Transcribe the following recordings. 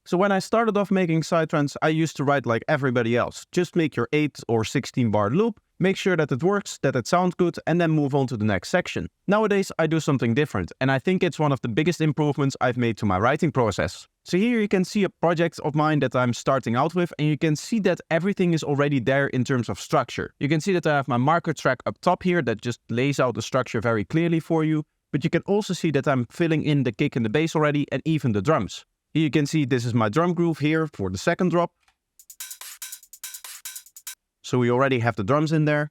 So when I started off making psytrance, I used to write like everybody else. Just make your 8 or 16 bar loop, make sure that it works, that it sounds good, and then move on to the next section. Nowadays, I do something different, and I think it's one of the biggest improvements I've made to my writing process. So here you can see a project of mine that I'm starting out with, and you can see that everything is already there in terms of structure. You can see that I have my marker track up top here that just lays out the structure very clearly for you, but you can also see that I'm filling in the kick and the bass already, and even the drums. Here you can see this is my drum groove here for the second drop. So we already have the drums in there.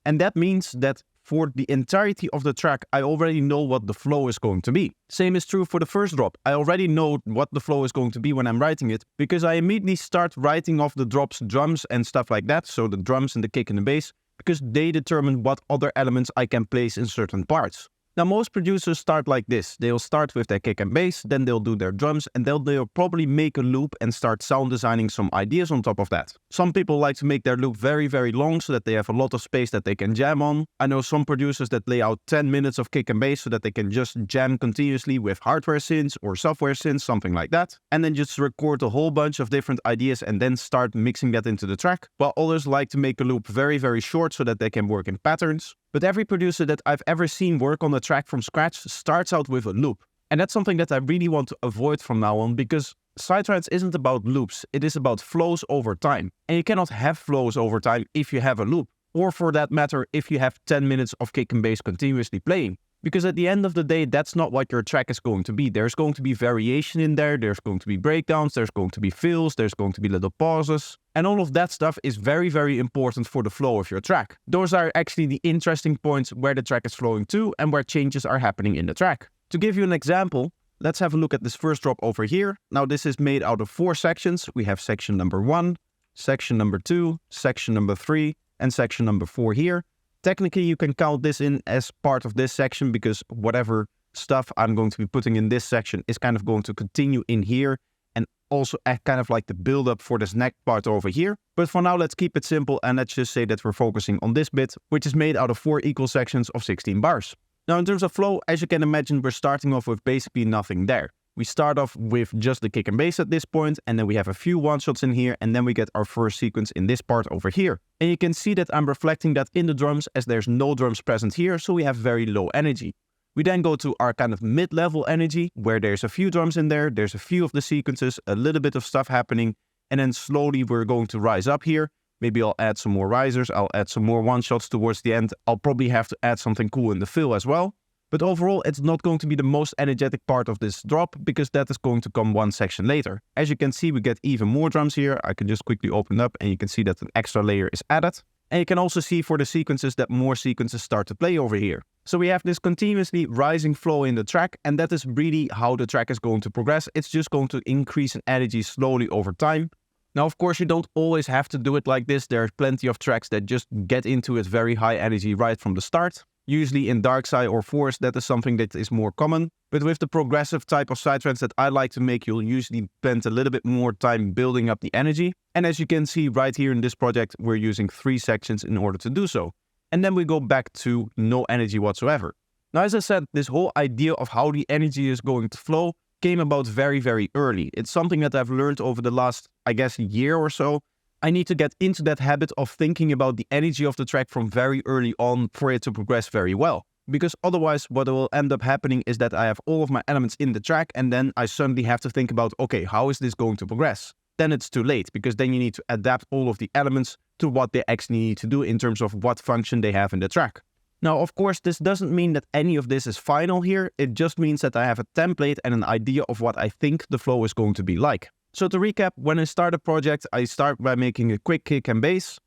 And that means that for the entirety of the track, I already know what the flow is going to be. Same is true for the first drop. I already know what the flow is going to be when I'm writing it, because I immediately start writing off the drops, drums and stuff like that. So the drums and the kick and the bass, because they determine what other elements I can place in certain parts. Now, most producers start like this. They'll start with their kick and bass, then they'll do their drums, and they'll probably make a loop and start sound designing some ideas on top of that. Some people like to make their loop very, very long so that they have a lot of space that they can jam on. I know some producers that lay out 10 minutes of kick and bass so that they can just jam continuously with hardware synths or software synths, something like that. And then just record a whole bunch of different ideas and then start mixing that into the track. While others like to make a loop very, very short so that they can work in patterns. But every producer that I've ever seen work on a track from scratch starts out with a loop. And that's something that I really want to avoid from now on, because psytrance isn't about loops, it is about flows over time. And you cannot have flows over time if you have a loop. Or for that matter, if you have 10 minutes of kick and bass continuously playing. Because at the end of the day, that's not what your track is going to be. There's going to be variation in there, there's going to be breakdowns, there's going to be fills, there's going to be little pauses. And all of that stuff is very, very important for the flow of your track. Those are actually the interesting points where the track is flowing to and where changes are happening in the track. To give you an example, let's have a look at this first drop over here. Now this is made out of 4 sections. We have section number 1, section number 2, section number 3, and section number 4 here. Technically, you can count this in as part of this section, because whatever stuff I'm going to be putting in this section is kind of going to continue in here and also act kind of like the build-up for this next part over here. But for now, let's keep it simple and let's just say that we're focusing on this bit, which is made out of 4 equal sections of 16 bars. Now, in terms of flow, as you can imagine, we're starting off with basically nothing there. We start off with just the kick and bass at this point, and then we have a few one-shots in here, and then we get our first sequence in this part over here. And you can see that I'm reflecting that in the drums, as there's no drums present here, so we have very low energy. We then go to our kind of mid-level energy, where there's a few drums in there, there's a few of the sequences, a little bit of stuff happening, and then slowly we're going to rise up here. Maybe I'll add some more risers, I'll add some more one-shots towards the end. I'll probably have to add something cool in the fill as well. But overall, it's not going to be the most energetic part of this drop, because that is going to come one section later. As you can see, we get even more drums here. I can just quickly open up and you can see that an extra layer is added. And you can also see for the sequences that more sequences start to play over here. So we have this continuously rising flow in the track, and that is really how the track is going to progress. It's just going to increase in energy slowly over time. Now, of course, you don't always have to do it like this. There are plenty of tracks that just get into it very high energy right from the start. Usually in Darkside or Forest, that is something that is more common. But with the progressive type of psytrance that I like to make, you'll usually spend a little bit more time building up the energy. And as you can see right here in this project, we're using 3 sections in order to do so. And then we go back to no energy whatsoever. Now, as I said, this whole idea of how the energy is going to flow came about very, very early. It's something that I've learned over the last, I guess, year or so. I need to get into that habit of thinking about the energy of the track from very early on for it to progress very well. Because otherwise what will end up happening is that I have all of my elements in the track and then I suddenly have to think about, okay, how is this going to progress? Then it's too late, because then you need to adapt all of the elements to what they actually need to do in terms of what function they have in the track. Now, of course, this doesn't mean that any of this is final here. It just means that I have a template and an idea of what I think the flow is going to be like. So to recap, when I start a project, I start by making a quick kick and bass.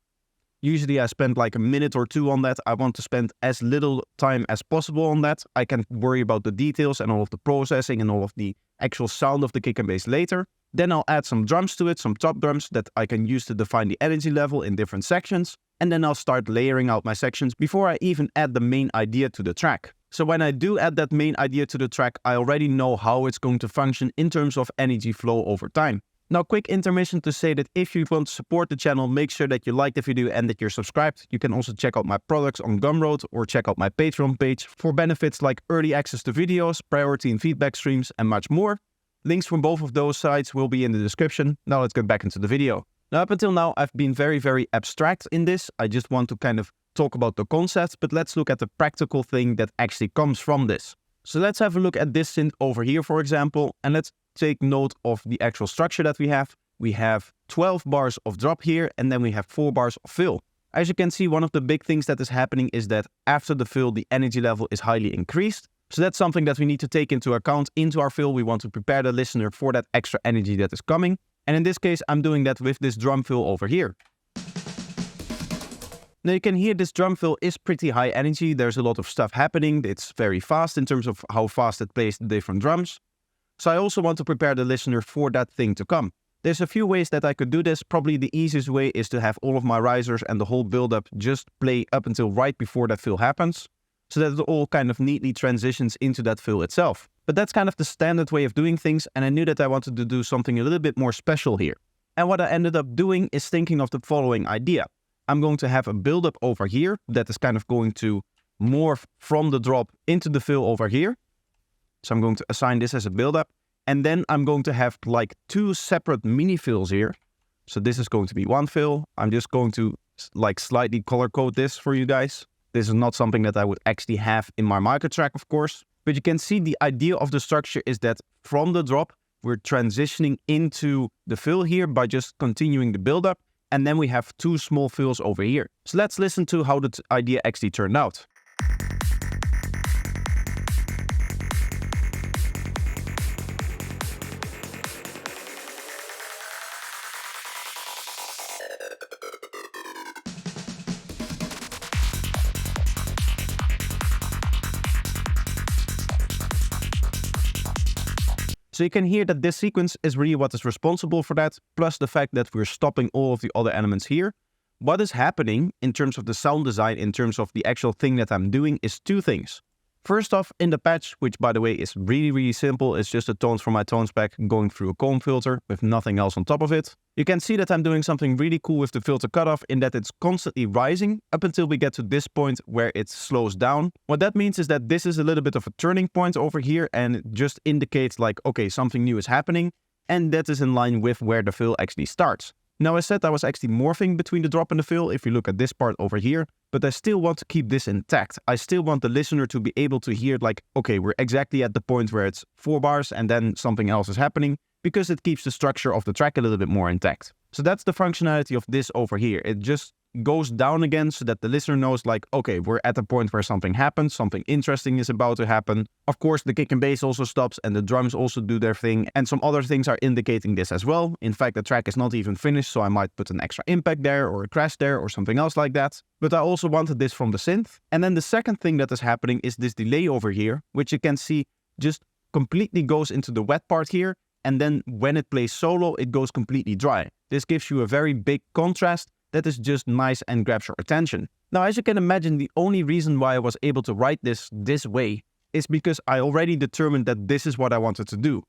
Usually I spend like a minute or 2 on that. I want to spend as little time as possible on that. I can worry about the details and all of the processing and all of the actual sound of the kick and bass later. Then I'll add some drums to it, some top drums that I can use to define the energy level in different sections. And then I'll start layering out my sections before I even add the main idea to the track. So when I do add that main idea to the track, I already know how it's going to function in terms of energy flow over time. Now, quick intermission to say that if you want to support the channel, make sure that you like the video and that you're subscribed. You can also check out my products on Gumroad or check out my Patreon page for benefits like early access to videos, priority in feedback streams, and much more. Links from both of those sites will be in the description. Now let's get back into the video. Now, up until now, I've been very abstract in this. I just want to kind of talk about the concepts, but let's look at the practical thing that actually comes from this. So let's have a look at this synth over here, for example, and let's take note of the actual structure that we have. We have 12 bars of drop here, and then we have 4 bars of fill. As you can see, one of the big things that is happening is that after the fill, the energy level is highly increased. So that's something that we need to take into account into our fill. We want to prepare the listener for that extra energy that is coming. And in this case, I'm doing that with this drum fill over here. Now you can hear this drum fill is pretty high energy. There's a lot of stuff happening. It's very fast in terms of how fast it plays the different drums. So I also want to prepare the listener for that thing to come. There's a few ways that I could do this. Probably the easiest way is to have all of my risers and the whole build-up just play up until right before that fill happens, so that it all kind of neatly transitions into that fill itself. But that's kind of the standard way of doing things, and I knew that I wanted to do something a little bit more special here. And what I ended up doing is thinking of the following idea. I'm going to have a build-up over here that is kind of going to morph from the drop into the fill over here. So I'm going to assign this as a build-up. And then I'm going to have like 2 separate mini fills here. So this is going to be one fill. I'm just going to like slightly color code this for you guys. This is not something that I would actually have in my micro track, of course. But you can see the idea of the structure is that from the drop, we're transitioning into the fill here by just continuing the build-up. And then we have 2 small fills over here. So let's listen to how the idea actually turned out. So you can hear that this sequence is really what is responsible for that, plus the fact that we're stopping all of the other elements here. What is happening in terms of the sound design, in terms of the actual thing that I'm doing, is 2 things. First off, in the patch, which by the way is really simple, it's just the tones from my tone spec going through a comb filter with nothing else on top of it. You can see that I'm doing something really cool with the filter cutoff in that it's constantly rising up until we get to this point where it slows down. What that means is that this is a little bit of a turning point over here, and it just indicates like, okay, something new is happening, and that is in line with where the fill actually starts. Now, I said I was actually morphing between the drop and the fill if you look at this part over here, but I still want to keep this intact. I still want the listener to be able to hear like, okay, we're exactly at the point where it's 4 bars and then something else is happening, because it keeps the structure of the track a little bit more intact. So that's the functionality of this over here. It just goes down again so that the listener knows like, okay, we're at the point where something happens, something interesting is about to happen. Of course, the kick and bass also stops and the drums also do their thing, and some other things are indicating this as well. In fact, the track is not even finished, so I might put an extra impact there or a crash there or something else like that. But I also wanted this from the synth. And then the second thing that is happening is this delay over here, which you can see just completely goes into the wet part here, and then when it plays solo, it goes completely dry. This gives you a very big contrast that is just nice and grabs your attention. Now, as you can imagine, the only reason why I was able to write this way is because I already determined that this is what I wanted to do.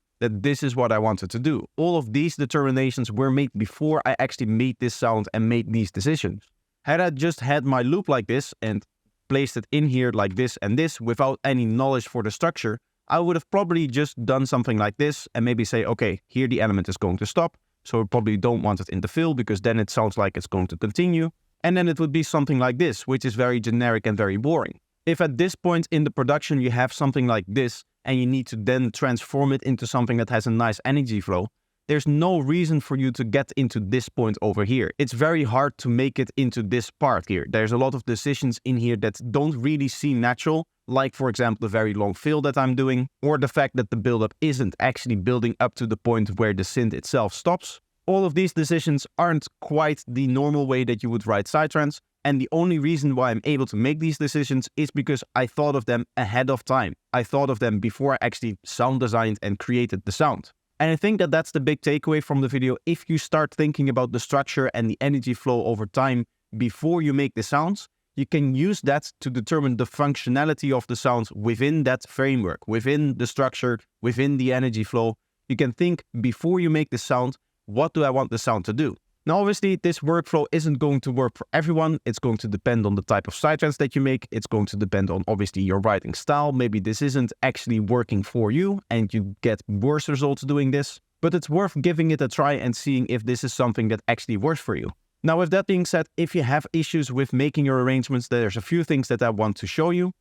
All of these determinations were made before I actually made this sound and made these decisions. Had I just had my loop like this and placed it in here like this and this without any knowledge for the structure, I would have probably just done something like this and maybe say, okay, here the element is going to stop. So we probably don't want it in the fill because then it sounds like it's going to continue. And then it would be something like this, which is very generic and very boring. If at this point in the production you have something like this and you need to then transform it into something that has a nice energy flow, there's no reason for you to get into this point over here. It's very hard to make it into this part here. There's a lot of decisions in here that don't really seem natural, like for example the very long fill that I'm doing, or the fact that the buildup isn't actually building up to the point where the synth itself stops. All of these decisions aren't quite the normal way that you would write sidetrans, and the only reason why I'm able to make these decisions is because I thought of them ahead of time. I thought of them before I actually sound designed and created the sound. And I think that that's the big takeaway from the video. If you start thinking about the structure and the energy flow over time before you make the sounds, you can use that to determine the functionality of the sound within that framework, within the structure, within the energy flow. You can think before you make the sound, what do I want the sound to do? Now, obviously, this workflow isn't going to work for everyone. It's going to depend on the type of sidetrans that you make. It's going to depend on, obviously, your writing style. Maybe this isn't actually working for you and you get worse results doing this. But it's worth giving it a try and seeing if this is something that actually works for you. Now, with that being said, if you have issues with making your arrangements, there's a few things that I want to show you.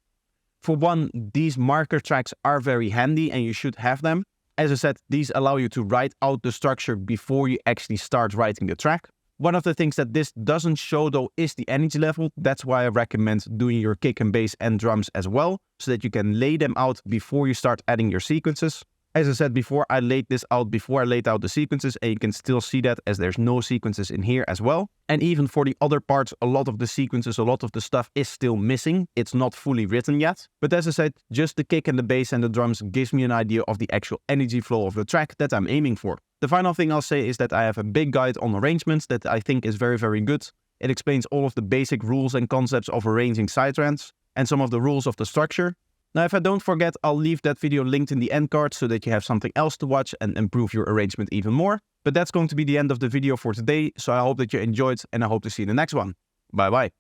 For one, these marker tracks are very handy and you should have them. As I said, these allow you to write out the structure before you actually start writing the track. One of the things that this doesn't show though is the energy level. That's why I recommend doing your kick and bass and drums as well, so that you can lay them out before you start adding your sequences. As I said before, I laid this out before I laid out the sequences, and you can still see that as there's no sequences in here as well. And even for the other parts, a lot of the sequences, a lot of the stuff is still missing. It's not fully written yet. But as I said, just the kick and the bass and the drums gives me an idea of the actual energy flow of the track that I'm aiming for. The final thing I'll say is that I have a big guide on arrangements that I think is very, very good. It explains all of the basic rules and concepts of arranging sidetrans and some of the rules of the structure. Now, if I don't forget, I'll leave that video linked in the end card so that you have something else to watch and improve your arrangement even more. But that's going to be the end of the video for today, so I hope that you enjoyed and I hope to see you in the next one. Bye bye.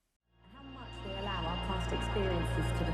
How much we allow our past experiences to